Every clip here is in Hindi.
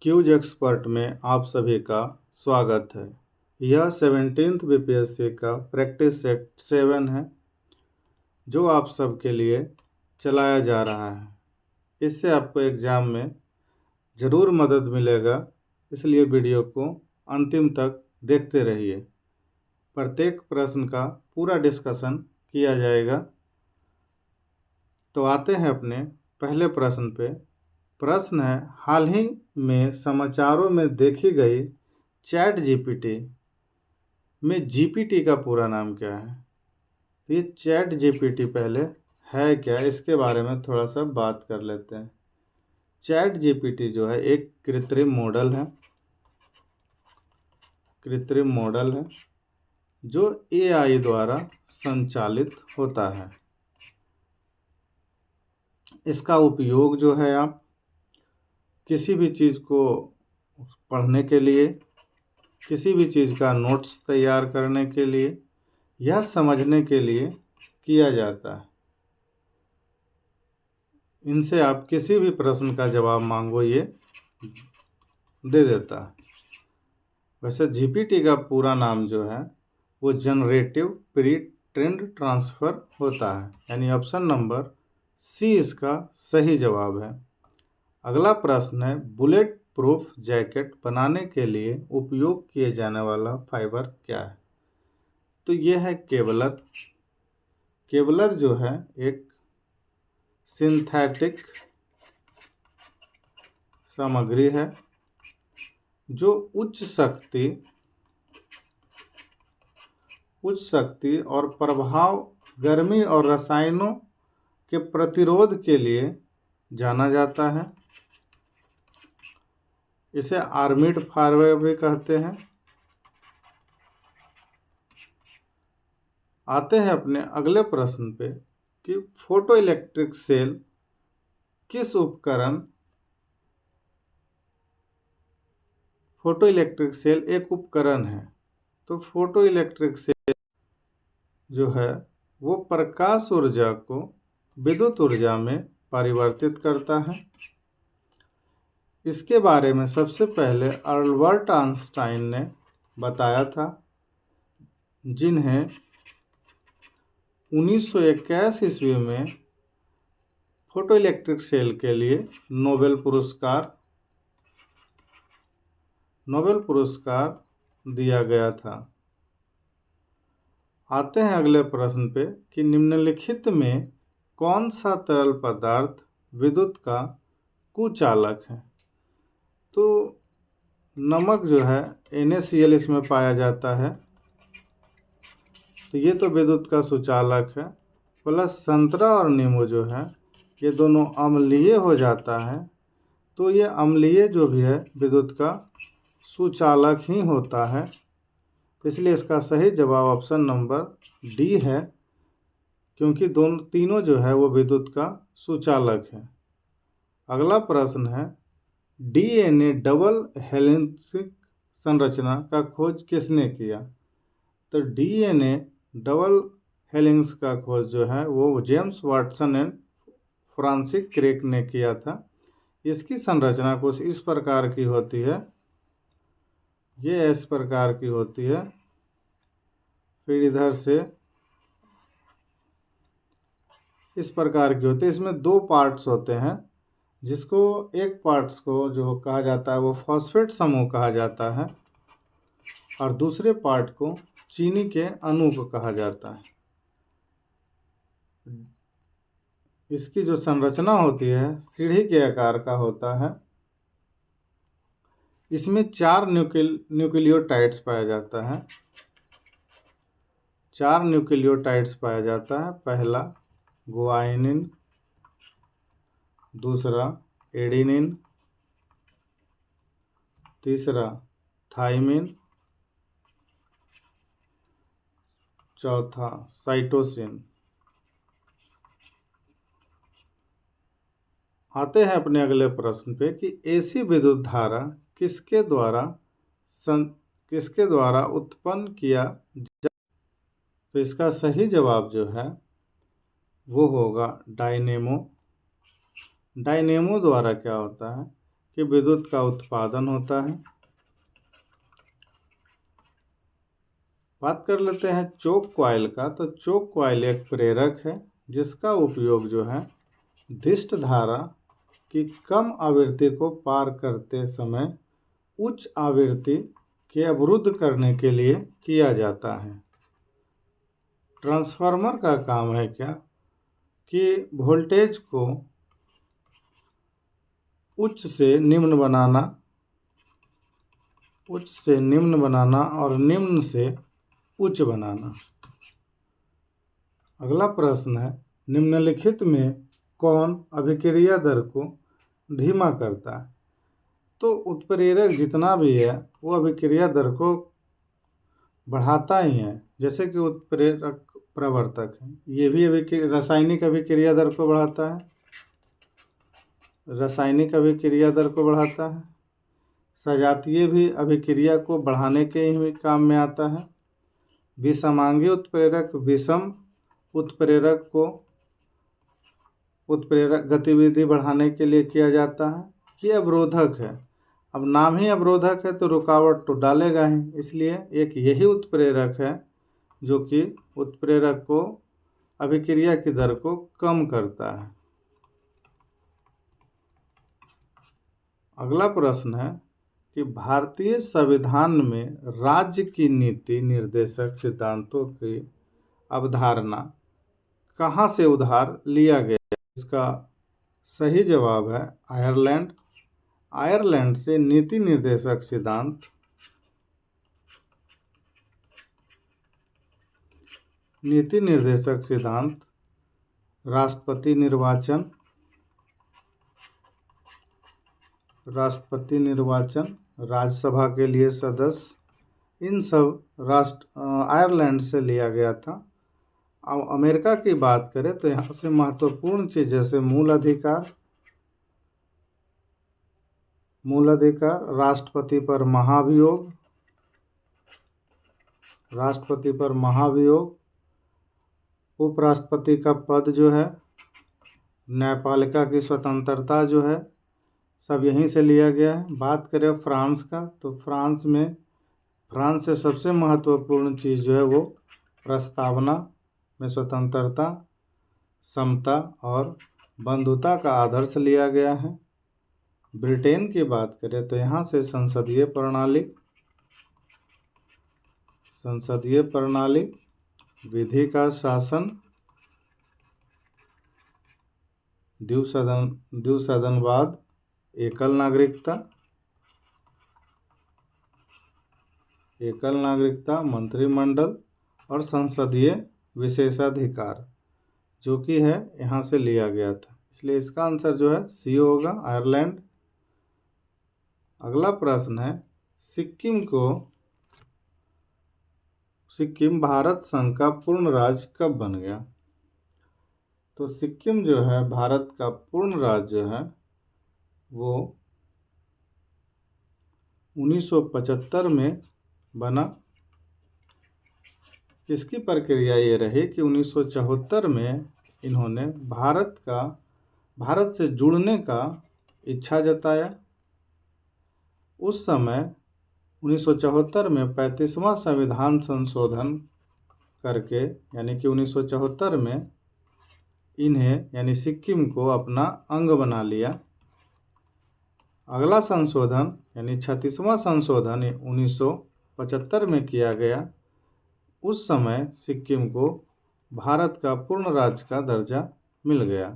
क्यूज एक्सपर्ट में आप सभी का स्वागत है। यह 17th बीपीएससी का प्रैक्टिस सेट 7 है जो आप सबके लिए चलाया जा रहा है। इससे आपको एग्ज़ाम में ज़रूर मदद मिलेगा, इसलिए वीडियो को अंतिम तक देखते रहिए। प्रत्येक प्रश्न का पूरा डिस्कशन किया जाएगा। तो आते हैं अपने पहले प्रश्न पे। प्रश्न है, हाल ही में समाचारों में देखी गई चैट जीपीटी में जीपीटी का पूरा नाम क्या है? ये चैट जीपीटी पहले है क्या, इसके बारे में थोड़ा सा बात कर लेते हैं। चैट जीपीटी जो है एक कृत्रिम मॉडल है जो एआई द्वारा संचालित होता है। इसका उपयोग जो है आप किसी भी चीज़ को पढ़ने के लिए, किसी भी चीज़ का नोट्स तैयार करने के लिए या समझने के लिए किया जाता है। इनसे आप किसी भी प्रश्न का जवाब मांगो, ये दे देता है। वैसे जीपीटी का पूरा नाम जो है वो जनरेटिव प्री ट्रेंड ट्रांसफ़र होता है, यानी ऑप्शन नंबर सी इसका सही जवाब है। अगला प्रश्न है, बुलेट प्रूफ जैकेट बनाने के लिए उपयोग किए जाने वाला फाइबर क्या है? तो ये है केवलर। केवलर जो है एक सिंथेटिक सामग्री है जो उच्च शक्ति और प्रभाव, गर्मी और रसायनों के प्रतिरोध के लिए जाना जाता है। इसे आर्मिड फाइबर भी कहते हैं। आते हैं अपने अगले प्रश्न पे कि फोटो इलेक्ट्रिक सेल एक उपकरण है। तो फोटो इलेक्ट्रिक सेल जो है वो प्रकाश ऊर्जा को विद्युत ऊर्जा में परिवर्तित करता है। इसके बारे में सबसे पहले अल्बर्ट आइंस्टाइन ने बताया था, जिन्हें 1921 ईस्वी में फोटो इलेक्ट्रिक सेल के लिए नोबेल पुरस्कार दिया गया था। आते हैं अगले प्रश्न पे कि निम्नलिखित में कौन सा तरल पदार्थ विद्युत का कुचालक है? तो नमक जो है NaCl इसमें पाया जाता है, तो ये तो विद्युत का सुचालक है। प्लस संतरा और नींबू जो है ये दोनों अम्लीय हो जाता है, तो ये अम्लीय जो भी है विद्युत का सुचालक ही होता है। इसलिए इसका सही जवाब ऑप्शन नंबर डी है, क्योंकि तीनों जो है वो विद्युत का सुचालक है। अगला प्रश्न है, DNA डबल हेलिक्स संरचना का खोज किसने किया? तो DNA डबल हेलिक्स का खोज जो है वो James Watson and Francis Crick ने किया था। इसकी संरचना कुछ इस प्रकार की होती है, ये इस प्रकार की होती है, फिर इधर से इस प्रकार की होती है। इसमें दो पार्ट्स होते हैं, जिसको एक पार्ट्स को जो कहा जाता है वो फॉस्फेट समूह कहा जाता है और दूसरे पार्ट को चीनी के अणु को कहा जाता है। इसकी जो संरचना होती है सीढ़ी के आकार का होता है। इसमें 4 न्यूक्लियोटाइड्स पाया जाता है। 4 न्यूक्लियोटाइड्स पाया जाता है। पहला ग्वानिन, दूसरा एडेनिन, तीसरा थाइमिन, चौथा साइटोसिन। आते हैं अपने अगले प्रश्न पे कि ऐसी विद्युत धारा किसके द्वारा उत्पन्न किया जा। तो इसका सही जवाब जो है वो होगा डायनेमो। डायनेमो द्वारा क्या होता है कि विद्युत का उत्पादन होता है। बात कर लेते हैं चोक कॉइल का। तो चोक कॉइल एक प्रेरक है जिसका उपयोग जो है दिष्ट धारा की कम आवृत्ति को पार करते समय उच्च आवृत्ति के अवरुद्ध करने के लिए किया जाता है। ट्रांसफार्मर का काम है क्या कि वोल्टेज को उच्च से निम्न बनाना और निम्न से उच्च बनाना। अगला प्रश्न है निम्नलिखित में कौन अभिक्रिया दर को धीमा करता है। तो उत्प्रेरक जितना भी है वो अभिक्रिया दर को बढ़ाता ही है, जैसे कि उत्प्रेरक प्रवर्तक है, ये भी रासायनिक अभिक्रिया दर को बढ़ाता है, सजातीय भी अभिक्रिया को बढ़ाने के ही काम में आता है। विषमांगी उत्प्रेरक विषम उत्प्रेरक गतिविधि बढ़ाने के लिए किया जाता है। ये अवरोधक है, अब नाम ही अवरोधक है तो रुकावट तो डालेगा ही, इसलिए एक यही उत्प्रेरक है जो कि उत्प्रेरक को अभिक्रिया की दर को कम करता है। अगला प्रश्न है कि भारतीय संविधान में राज्य की नीति निर्देशक सिद्धांतों की अवधारणा कहाँ से उधार लिया गया। इसका सही जवाब है आयरलैंड। आयरलैंड से नीति निर्देशक सिद्धांत राष्ट्रपति निर्वाचन, राज्यसभा के लिए सदस्य, इन सब आयरलैंड से लिया गया था। अब अमेरिका की बात करें तो यहाँ से महत्वपूर्ण चीज़ जैसे मूल अधिकार, राष्ट्रपति पर महाभियोग, उपराष्ट्रपति का पद जो है, न्यायपालिका की स्वतंत्रता जो है, सब यहीं से लिया गया है। बात करें फ्रांस का तो फ्रांस से सबसे महत्वपूर्ण चीज़ जो है वो प्रस्तावना में स्वतंत्रता, समता और बंधुता का आदर्श लिया गया है। ब्रिटेन की बात करें तो यहाँ से संसदीय प्रणाली, विधि का शासन, द्विसदनवाद, एकल नागरिकता, मंत्रिमंडल और संसदीय विशेषाधिकार जो कि है यहाँ से लिया गया था, इसलिए इसका आंसर जो है सी होगा, आयरलैंड। अगला प्रश्न है सिक्किम भारत संघ का पूर्ण राज्य कब बन गया। तो सिक्किम जो है भारत का पूर्ण राज्य जो है वो 1975 में बना। इसकी प्रक्रिया ये रही कि 1974 में इन्होंने भारत से जुड़ने का इच्छा जताया। उस समय 1974 में 35वां संविधान संशोधन करके यानी कि 1974 में इन्हें यानी सिक्किम को अपना अंग बना लिया। अगला संशोधन यानी 36वां संशोधन 1975 में किया गया। उस समय सिक्किम को भारत का पूर्ण राज्य का दर्जा मिल गया।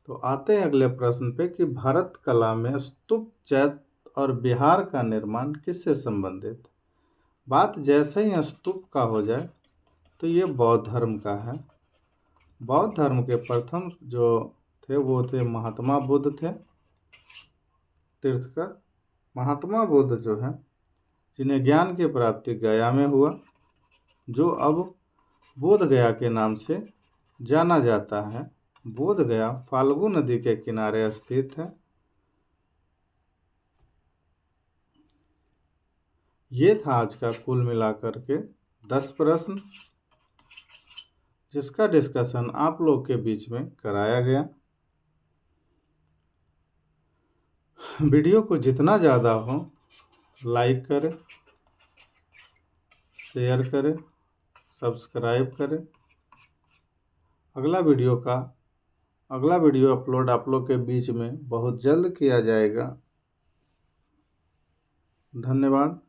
तो आते हैं अगले प्रश्न पे कि भारत कला में स्तूप, चैत्य और विहार का निर्माण किससे संबंधित। बात जैसे ही स्तूप का हो जाए तो ये बौद्ध धर्म का है। बौद्ध धर्म के प्रथम जो थे वो थे महात्मा बुद्ध थे, तीर्थकर। महात्मा बुद्ध जो है जिन्हें ज्ञान की प्राप्ति गया में हुआ, जो अब बोध गया के नाम से जाना जाता है। बोध गया फाल्गु नदी के किनारे स्थित है। ये था आज का कुल मिलाकर के 10 प्रश्न जिसका डिस्कशन आप लोग के बीच में कराया गया। वीडियो को जितना ज़्यादा हो लाइक करें, शेयर करें, सब्सक्राइब करें। अगला वीडियो अपलोड आप लोग के बीच में बहुत जल्द किया जाएगा। धन्यवाद।